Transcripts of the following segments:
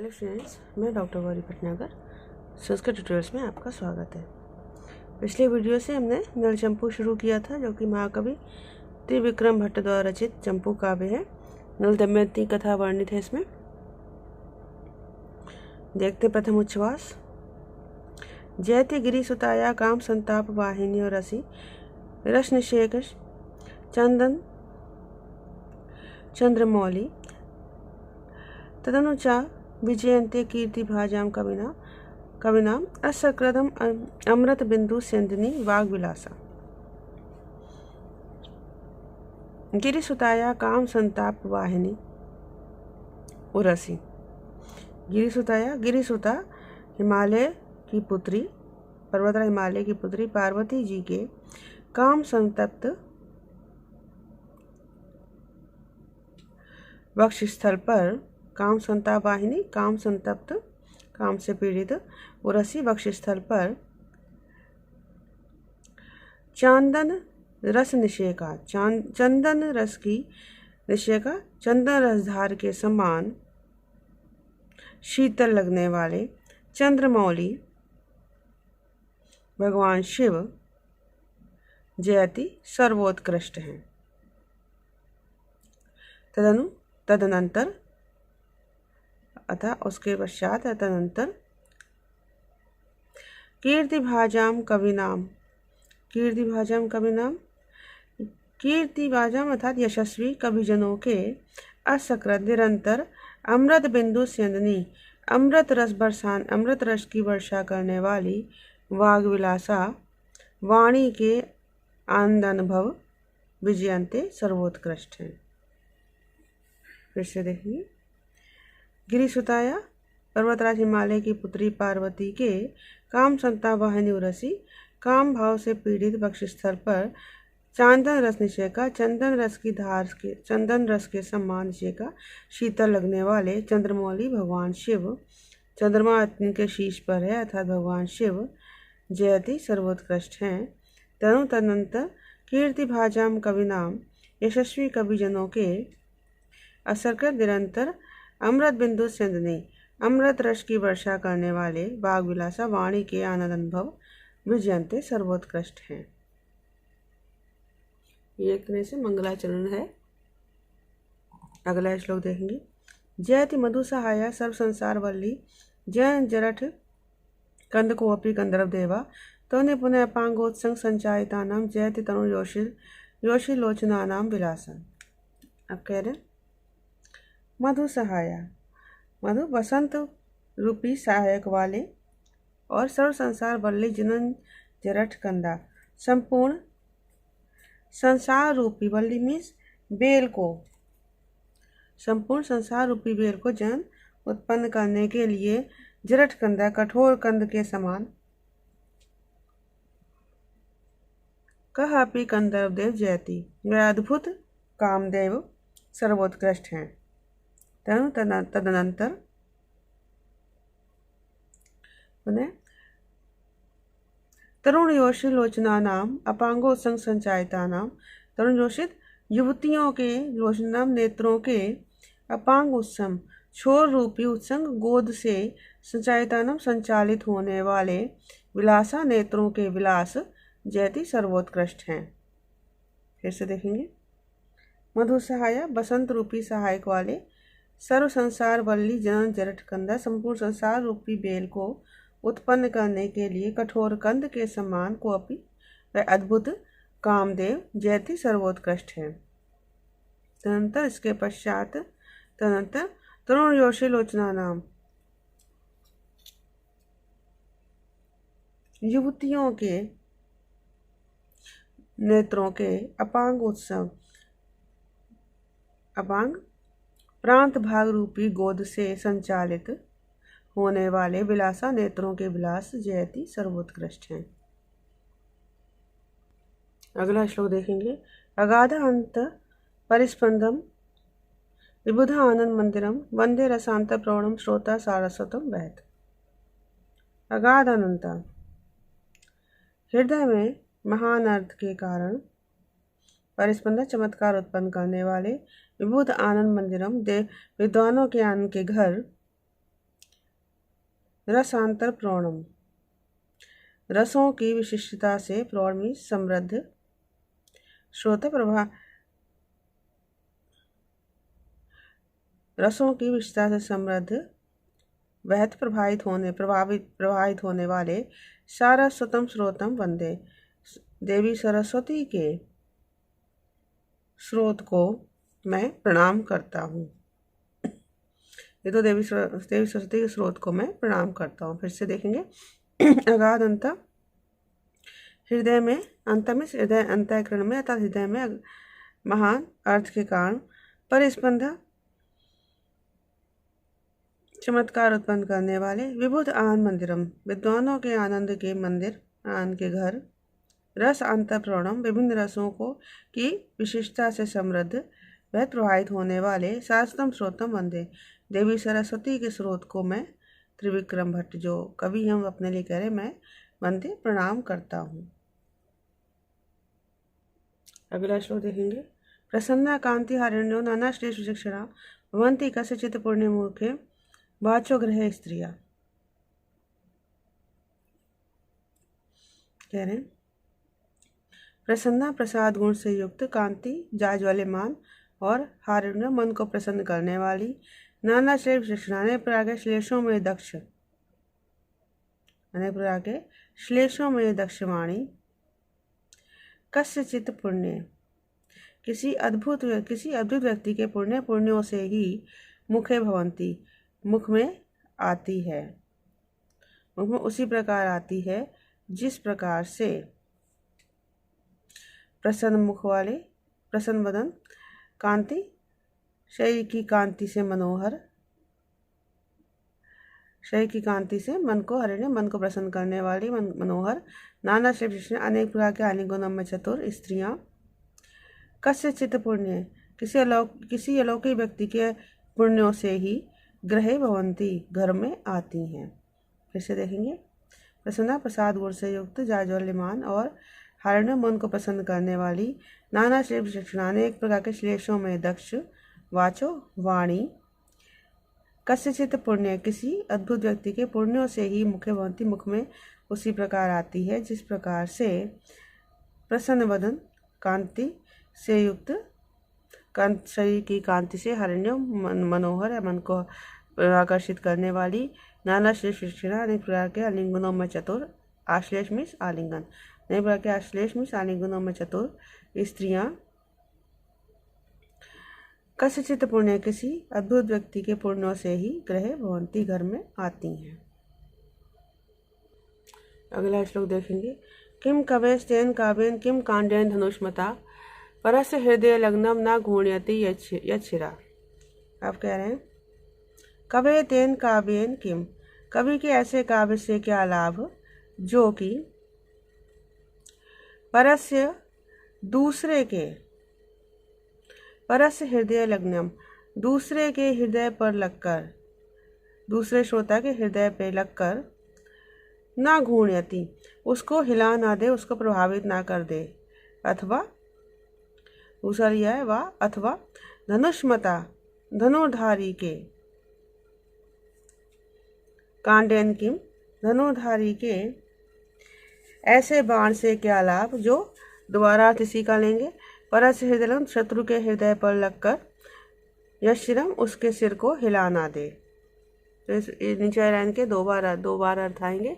Hello friends, मैं doctor Gauri Bhatnagar. Sanskrit tutorials में आपका स्वागत है। पिछले वीडियो से हमने नल चंपू शुरू किया था, जो कि महाकवि त्रिविक्रम भट्ट द्वारा रचित चंपू काव्य है। नल दमयंती कथा वर्णित है इसमें। देखते प्रथम उच्छ्वास। जयति गिरि सुताया काम संताप वाहिनी और रसी रस निषेक चंदन चंद्रमौली तदनुचा विजयन्ते कीर्ति भाजाम कविनाम असकृतम अमृत बिंदु सेंदनी वाग्विलासा। गिरिसुताया काम संताप वाहिनी उरसी। गिरिसुताया, गिरिसुता हिमालय की पुत्री, पर्वतराज हिमालय की पुत्री पार्वती जी के काम संतप्त वक्षस्थल पर, काम संताप वाहिनी काम संतप्त, काम से पीड़ित, उरसी वक्षस्थल पर चंदन रस निषेका, चंदन रस की निषेका, चंदन रसधार के समान शीतल लगने वाले चंद्रमौली भगवान शिव जयति सर्वोत्कृष्ट हैं। तदनंतर अतः उसके पश्चात तदनंतर कीर्तिभाजाम कविनाम, कीर्तिभाजाम कविनाम, कीर्तिभाजाम अर्थात यशस्वी कविजनों के असकृत निरंतर अमृत बिंदु सेंदनी, अमृत रस की वर्षा करने वाली वाग्विलासा वाणी के आनंद अनुभव विजयन्ते सर्वोत्कृष्ट हैं। फिर से देखिए। गिरिसुताया पर्वतराज हिमालय की पुत्री पार्वती के काम संताप वाहिनी उरसी, काम भाव से पीड़ित वक्षस्थल पर चंदन रस निषेका, चंदन रस की धार के, चंदन रस के समान निषेका, शीतल लगने वाले चंद्रमौली भगवान शिव, चंद्रमा इनके शीश पर है अर्थात भगवान शिव जयति सर्वोत्कृष्ट हैं। तदनंतर कीर्ति भाजाम कविनाम, यशस्वी कविजनों के असरकर निरंतर अमृत बिंदु सेंदनी, अमृत रस की वर्षा करने वाले वाग्विलासा वाणी के आनंद अनुभव विजयन्ते सर्वोत्कृष्ट हैं। ये एक तरह से मंगलाचरण है। अगला श्लोक देखेंगे। जयति मधु सहाया सर्व संसार वल्ली जैन जरठ कंद को अपनी कंदर्व देवा तो पुनः अपांगोत्संग संचायिता नाम जयति तनु योशी लोचना नाम विलासा। अब कह रहे मधु सहाया, मधु वसंत रूपी सहायक वाले और सर्व संसार वल्ली जिनन जरठ कंदा, संपूर्ण संसार रूपी, वल्ली मीन्स बेल को, संपूर्ण संसार रूपी बेल को जन उत्पन्न करने के लिए जरठ कंदा कठोर कंद के समान कह अपी कंदर्व देव जयति, वह अद्भुत कामदेव सर्वोत्कृष्ट हैं। तदनंतर पुनः तरुण योषी लोचना नाम अपांगो संग संचायिता नाम, तरुण योषित युवतियों के लोचना नेत्रों के अपांग उत्सम छोर रूपी उत्संग गोद से संचायिता नाम संचालित होने वाले विलासा नेत्रों के विलास जयति सर्वोत्कृष्ट हैं। फिर से देखेंगे। मधु सहाया बसंत रूपी सहायक वाले, सर्व संसार वल्ली जनन जरठ कंदा, संपूर्ण संसार रूपी बेल को उत्पन्न करने के लिए कठोर कंद के समान को अपनी वह अद्भुत कामदेव जयति सर्वोत्कृष्ट है। तदनंतर इसके पश्चात तदनंतर तरुण योशी लोचना नाम, युवतियों के नेत्रों के अपांग उत्सव, अपांग प्रांत भाग रूपी गोद से संचालित होने वाले विलासा नेत्रों के विलास जयति सर्वोत्कृष्ट हैं। अगला श्लोक देखेंगे। अगाध अंत परिस्पंदम विबुधा आनंद मंदिरम वंदे रसांत प्रौढ़म श्रोता सारस्वतम बहत। अगाध अनंत, हृदय में महान अर्थ के कारण परिस्पंदन चमत्कार उत्पन्न करने वाले विबुध आनंद मंदिरम विद्वानों के आनंद के घर रसांतर प्रौढ़म, रसों की विशिष्टता से, प्रौढ़ में समृद्ध, श्रोत प्रभा, रसों की विशिष्टता से समृद्ध, वहत प्रवाहित होने वाले सारस्वतम स्रोतम वंदे, देवी सरस्वती के स्रोत को मैं प्रणाम करता हूँ। ये तो देवी सरस्वती के स्रोत को मैं प्रणाम करता हूँ। फिर से देखेंगे। अगाध अंत हृदय में, अंत में हृदय, अंतःकरण में अर्थात हृदय में महान अर्थ के कारण परिस्पंदा चमत्कार उत्पन्न करने वाले, विबुध आनंद मंदिरम, विद्वानों के आनंद के मंदिर, आनंद के घर, रस अंतःप्रौढ़म, विभिन्न रसों को की विशिष्टता से समृद्ध, वह प्रवाहित होने वाले शास्त्रम स्रोतम वंदे, देवी सरस्वती के स्रोत को मैं, त्रिविक्रम भट्ट जो कवि हम अपने लिए कह रहे, मैं वंदे प्रणाम करता हूँ। अगला श्लोक देखेंगे। प्रसन्ना कांति हारण्यो नाना श्रेष्ठ विचक्षणा भवंती कस्यचित् पुण्य मूर्खे वाचो गृह स्त्रिया। कह रहे प्रसन्ना प्रसाद गुण से युक्त, कांति जाज्वल्यमान और हारण्य मन को प्रसन्न करने वाली, नाना श्रेष्ठ विचक्षणा अनेक प्रकार के श्लेषों में दक्ष, अनेक प्रकार के श्लेषों में दक्ष वाणी, कस्यचित् पुण्य, किसी अद्भुत व्यक्ति के पुण्यों से ही मुखे भवंती, मुख में आती है, मुख में उसी प्रकार आती है जिस प्रकार से प्रसन्न मुख वाले, प्रसन्न वदन, कांति शरीर की कांति से मनोहर, शरीर की कांति से मन को हरण्य, मन को प्रसन्न करने वाली, मनोहर, नाना श्रेष्ठ अनेक प्रकार के आलिंगनों में चतुर स्त्रियां, कस्यचित् पुण्य, किसी अलौकिक व्यक्ति के पुण्यों से ही ग्रहे भवंती, घर में आती हैं। फिर से देखेंगे। प्रसन्ना प्रसाद गुण से युक्त, जाज्वल्यमान और हारण्य मन को प्रसन्न करने वाली, नाना श्रेष्ठ विचक्षणा अनेक प्रकार के श्लेषों में दक्ष, वाचो वाणी, कस्यचित् पुण्य, किसी अद्भुत व्यक्ति के पुण्यों से ही मुखे भवंती, मुख में उसी प्रकार आती है जिस प्रकार से प्रसन्न वदन, कांति से युक्त, शरीर की कांति से हरण्य मनोहर है, मन को आकर्षित करने वाली, नाना श्रेष्ठ विचक्षणा अनेक प्रकार के आलिंगनों में चतुर, आश्लेष मिस आलिंगन, अनेक प्रकार के आश्लेष मिस आलिंगनों में चतुर स्त्रियां, कस्यचित् पुण्य, किसी अद्भुत व्यक्ति के पुण्यों से ही ग्रहे भवंती, घर में आती हैं। अगला श्लोक देखेंगे। किम कवेस्तेन काव्येन किम कांडेन धनुष्मता परस्य हृदय लग्नम न घूर्ण्यति यच्छिरा। आप कह रहे हैं कवे तेन काव्येन किम, कवि के ऐसे काव्य से क्या लाभ जो कि परस्य दूसरे के, परस्य हृदय लग्नम, दूसरे के हृदय पर लगकर, दूसरे श्रोता के हृदय पर लगकर, ना घूर्ण्यति, उसको हिला ना दे, उसको प्रभावित ना कर दे, अथवा दूसरा लिया है वाह, अथवा धनुष्मता, धनुर्धारी के, कांडेन किम, धनुर्धारी के ऐसे बाण से क्या लाभ जो, दोबारा इसी का लेंगे, परस्य हृदय, शत्रु के हृदय पर लगकर, यशिरम, उसके सिर को हिला ना दे। तो इस नीचे लाइन के दो बार अर्थ आएंगे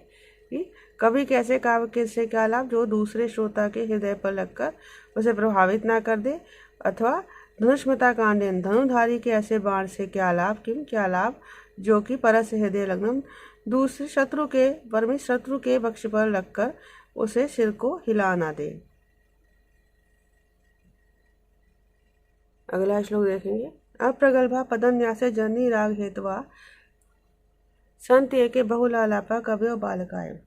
कि कवि कैसे काव्य से क्या लाभ जो दूसरे श्रोता के हृदय पर लगकर उसे प्रभावित ना कर दे, अथवा धनुष्मता कांडेन, धनुधारी के ऐसे बाण से क्या लाभ, किम क्या लाभ जो कि परस्य हृदय लग्नम, दूसरे शत्रु के वक्ष पर लगकर उसे सिर को हिला ना दे। अगला श्लोक देखेंगे। अप्रगल्भा पदन्यासे जननी राग हेतवा संत एके बहुलालापा कवयो बालकाय।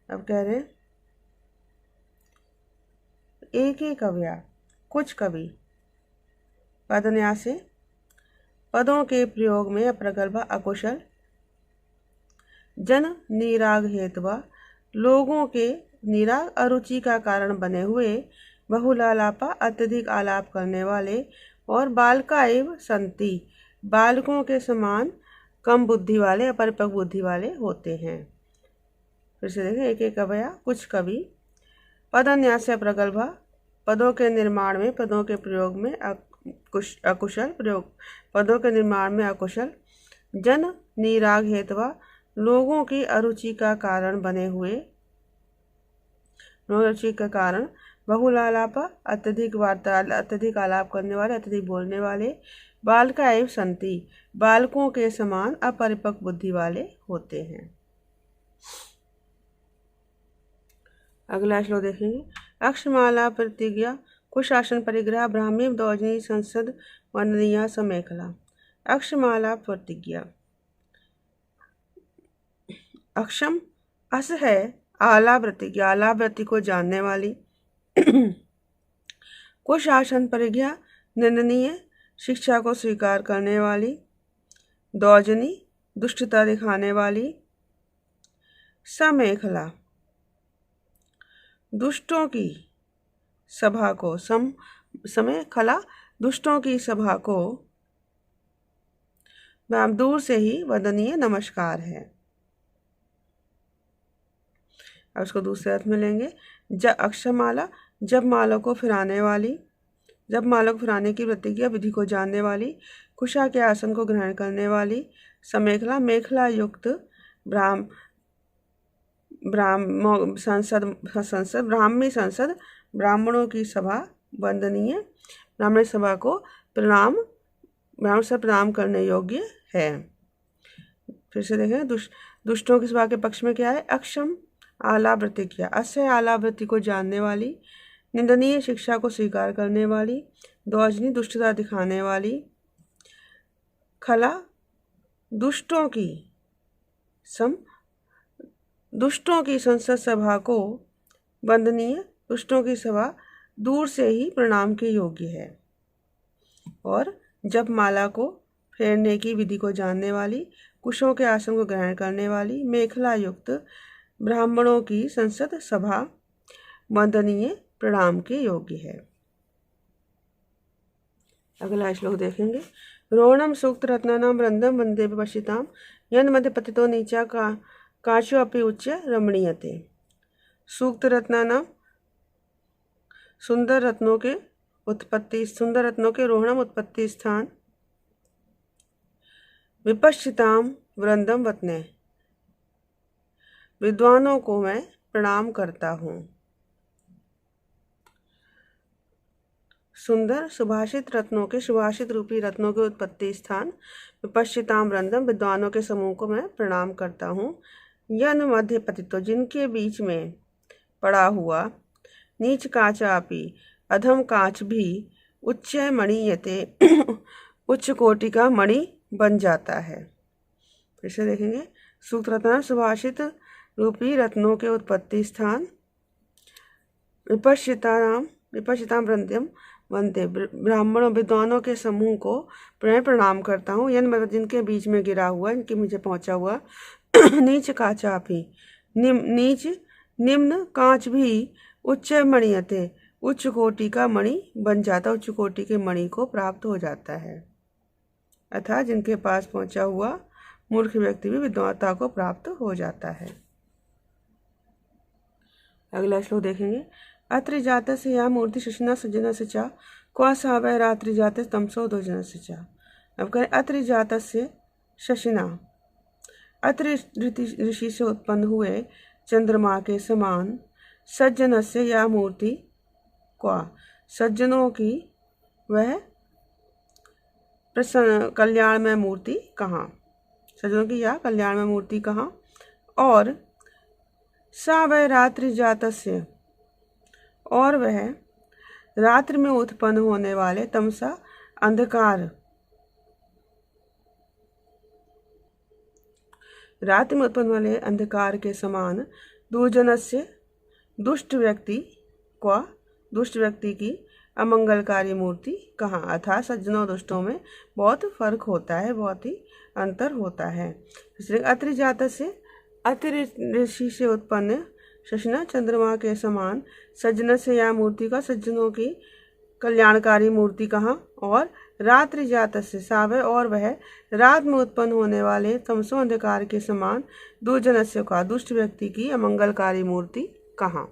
अब कह रहे हैं एक ही कव्या, कुछ कवि पदन्यासे, पदों के प्रयोग में अप्रगल्भा अकुशल, जन निराग हेतवा, लोगों के निराग अरुचि का कारण बने हुए, बहुलालापा अत्यधिक आलाप करने वाले, और बालका एव संति, बालकों के समान कम बुद्धि वाले, अपरिपक्व बुद्धि वाले होते हैं। फिर से देखें एक एक अवया। कुछ कवि पदन्यास से प्रगल्भा, पदों के निर्माण में, पदों के प्रयोग में अकुशल प्रयोग, पदों के निर्माण में अकुशल, जन निराग हेतवा, लोगों की अरुचि का कारण बने हुए, रुचि का कारण, बहुलालाप, अत्यधिक वार्ता, अत्यधिक आलाप करने वाले, अत्यधिक बोलने वाले, बालका एवं संति, बालकों के समान अपरिपक्व बुद्धि वाले होते हैं। अगला श्लोक देखेंगे। अक्षमाला प्रतिज्ञा, कुशासन परिग्रह, ब्राह्मी दौजनी संसद वंदनीय समेखला। अक्षमाला प्रतिज्ञा, अक्षम अस है आला प्रतिज्ञा, आला वृत्ति को जानने वाली। कुशासन परिज्ञा, निंदनीय शिक्षा को स्वीकार करने वाली। दौजनी, दुष्टता दिखाने वाली। समेखला, दुष्टों की सभा को, समेखला दुष्टों की सभा को दूर से ही वंदनीय नमस्कार है। अब उसको दूसरे अर्थ में लेंगे। अक्षमाला, जब मालों को फिराने वाली, जब मालों को फिराने की प्रतिज्ञा विधि को जानने वाली। कुशा के आसन को ग्रहण करने वाली। समेखला, मेखला युक्त संसद, ब्राह्मी संसद, ब्राह्मणों की सभा, वंदनीय, ब्राह्मण सभा को प्रणाम, ब्राह्मण से प्रणाम करने योग्य है। फिर से देखें, दुष्टों की सभा के पक्ष में क्या है? अक्षम आला प्रतिज्ञा, अस्य आला वृत्ति को जानने वाली। निंदनीय शिक्षा को स्वीकार करने वाली। दौजनी, दुष्टता दिखाने वाली। खला, दुष्टों की संसद सभा को वंदनीय, दुष्टों की सभा दूर से ही प्रणाम के योग्य है। और जब माला को फेरने की विधि को जानने वाली, कुशों के आसन को ग्रहण करने वाली, मेखला युक्त ब्राह्मणों की संसद सभा वंदनीय, प्रणाम के योग्य है। अगला श्लोक देखेंगे। रोहणम सूक्त रत्नानाम वृंदम वंदे विपश्चिताम, यन मध्य पतितो नीचा काचो अपि उच्च रमणीयते। सूक्त रत्नानाम, सुंदर रत्नों के रोहणम उत्पत्ति स्थान। विपश्चिताम वृंदम वत्ने, विद्वानों को मैं प्रणाम करता हूँ। सुंदर सुभाषित रत्नों के, सुभाषित रूपी रत्नों के उत्पत्ति स्थान। विपश्चिताम वृंदम, विद्वानों के समूह को मैं प्रणाम करता हूँ। यन मध्य पतितो, जिनके बीच में पड़ा हुआ। नीच काचापि, अधम कांच भी। उच्च मणीयते, उच्च कोटि का मणि बन जाता है। फिर से देखेंगे। सूक्त रत्न, सुभाषित रूपी रत्नों के उत्पत्ति स्थान। विपश्चिताम वृंदम वंदे, ब्राह्मणों विद्वानों के समूह को मैं प्रणाम करता हूँ। यन, जिनके बीच में गिरा हुआ, इनके मुझे पहुँचा हुआ। नीच काचापि, नीच निम्न कांच भी। उच्च मणीयते, उच्च कोटि का मणि बन जाता, उच्च कोटि के मणि को प्राप्त हो जाता है। अर्थात जिनके पास पहुँचा हुआ मूर्ख व्यक्ति भी विद्वता को प्राप्त हो जाता है। अगला श्लोक देखेंगे। अत्रि जातस्य या मूर्ति शशिना सज्जनस्य च, क्वा सा वै रात्रि जातस्य तमसो दोजनस्य च। अब करें अत्रि जातस्य शशिना, अत्रि ऋषि से उत्पन्न हुए चंद्रमा के समान। सज्जनस्य या मूर्ति, क्वा सज्जनों की वह प्रसन्न कल्याणमय मूर्ति कहाँ, सज्जनों की या कल्याणमय मूर्ति कहाँ। और सा वह रात्रि जातस्य, और वह रात्रि में उत्पन्न होने वाले तमसा अंधकार, रात्रि में उत्पन्न वाले अंधकार के समान। दुर्जनस्य, दुष्ट व्यक्ति, क्वा दुष्ट व्यक्ति की अमंगलकारी मूर्ति कहाँ। अर्थात सज्जनों दुष्टों में बहुत फर्क होता है, बहुत ही अंतर होता है। इसलिए अत्रि जातस्य, अत्रि ऋषि से उत्पन्न। शशिना, चंद्रमा के समान। सज्जन से या मूर्ति का, सज्जनों की कल्याणकारी मूर्ति कहाँ। और रात्रि जातस्य सावय, और वह रात में उत्पन्न होने वाले तमसो अंधकार के समान दुर्जनस्य का, दुष्ट व्यक्ति की अमंगलकारी मूर्ति कहाँ।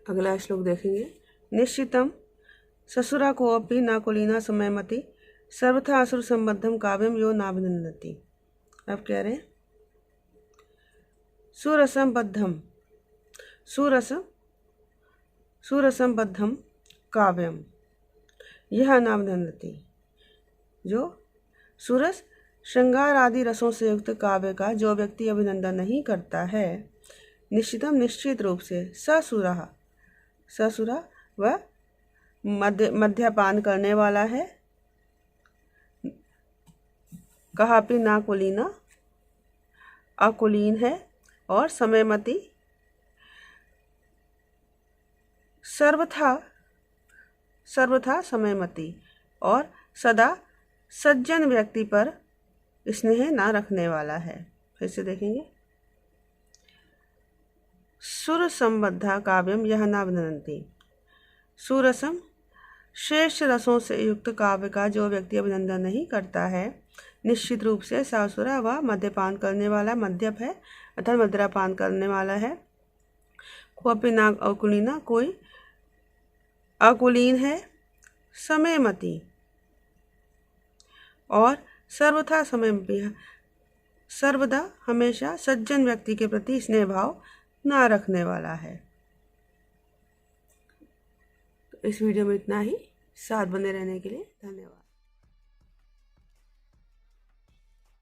अगला श्लोक देखेंगे। निश्चितम ससुरा को अपि न कुलीना समयमति, सर्वथा असुर संबद्धम काव्यम यो नाभिनंदति। अब कह रहे हैं सुरसंबद्धम, सुरसंबद्धम काव्यम यह नाभिनंदति, जो सुरस श्रृंगार आदि रसों से युक्त काव्य का जो व्यक्ति अभिनंदन नहीं करता है, निश्चितम निश्चित रूप से, ससुरा वह मद्यपान करने वाला है, कहापि ना कुलीना अकुलीन है, और समयमति सर्वथा समयमति, और सदा सज्जन व्यक्ति पर स्नेह ना रखने वाला है। फिर से देखेंगे। सुर संबद्धा काव्यम यह नाभिनंदति, सुरसम श्रेष्ठ रसों से युक्त काव्य का जो व्यक्ति अभिनंदन नहीं करता है, निश्चित रूप से सासुरा वह मद्यपान करने वाला, मद्यप है अर्थात मदिरापान करने वाला है। कोपि नाग अकुलीना, कोई अकुलीन है, समयमति, और सर्वथा समयमति सर्वदा हमेशा सज्जन व्यक्ति के प्रति स्नेह भाव ना रखने वाला है। तो इस वीडियो में इतना ही। साथ बने रहने के लिए धन्यवाद।